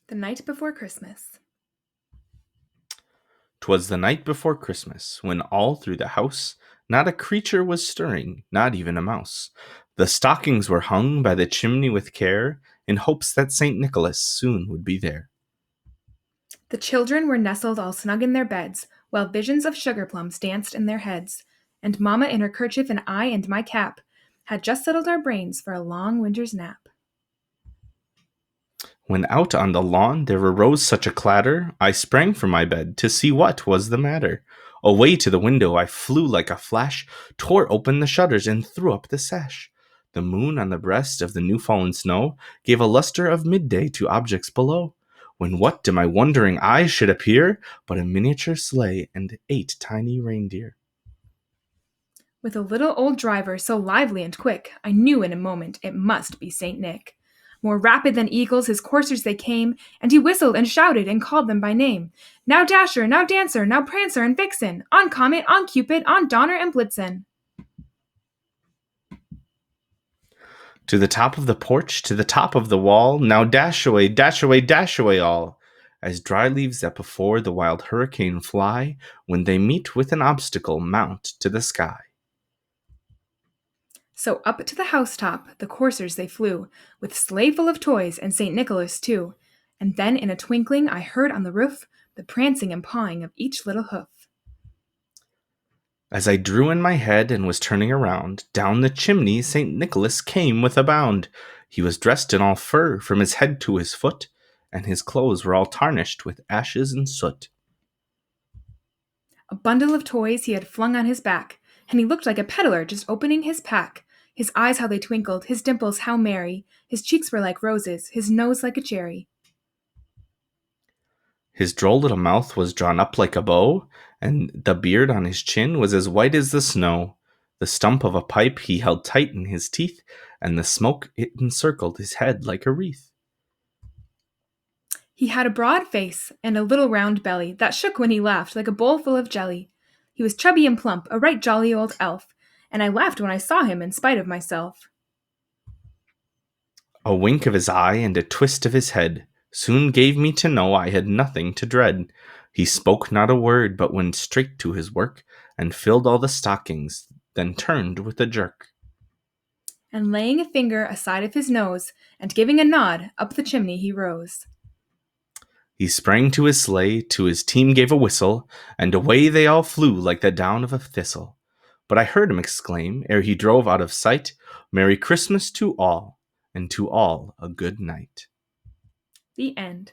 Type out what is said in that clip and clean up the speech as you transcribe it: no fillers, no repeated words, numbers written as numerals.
The night before Christmas. 'Twas the night before Christmas, when all through the house not a creature was stirring, not even a mouse. The stockings were hung by the chimney with care, in hopes that St. Nicholas soon would be there. The children were nestled all snug in their beds, while visions of sugar plums danced in their heads. And Mamma in her kerchief and I and my cap had just settled our brains for a long winter's nap. When out on the lawn there arose such a clatter, I sprang from my bed to see what was the matter. Away to the window I flew like a flash, tore open the shutters and threw up the sash. The moon on the breast of the new fallen snow gave a luster of midday to objects below. When what to my wondering eyes should appear but a miniature sleigh and 8 tiny reindeer. With a little old driver so lively and quick, I knew in a moment it must be St. Nick. More rapid than eagles his coursers they came, and he whistled and shouted and called them by name. Now Dasher, now Dancer, now Prancer and Vixen, on Comet, on Cupid, on Donner and Blitzen. To the top of the porch, to the top of the wall, now dash away, dash away, dash away all. As dry leaves that before the wild hurricane fly, when they meet with an obstacle, mount to the sky. So up to the housetop the coursers they flew, with sleigh full of toys and St. Nicholas too. And then in a twinkling I heard on the roof the prancing and pawing of each little hoof. As I drew in my head and was turning around, down the chimney St. Nicholas came with a bound. He was dressed in all fur from his head to his foot, and his clothes were all tarnished with ashes and soot. A bundle of toys he had flung on his back, and he looked like a peddler just opening his pack. His eyes how they twinkled, his dimples how merry, his cheeks were like roses, his nose like a cherry. His droll little mouth was drawn up like a bow, and the beard on his chin was as white as the snow. The stump of a pipe he held tight in his teeth, and the smoke it encircled his head like a wreath. He had a broad face and a little round belly that shook when he laughed like a bowl full of jelly. He was chubby and plump, a right jolly old elf, and I laughed when I saw him in spite of myself. A wink of his eye and a twist of his head soon gave me to know I had nothing to dread. He spoke not a word, but went straight to his work, and filled all the stockings, then turned with a jerk. And laying a finger aside of his nose, and giving a nod, up the chimney he rose. He sprang to his sleigh, to his team gave a whistle, and away they all flew like the down of a thistle. But I heard him exclaim, ere he drove out of sight, "Merry Christmas to all, and to all a good night." The end.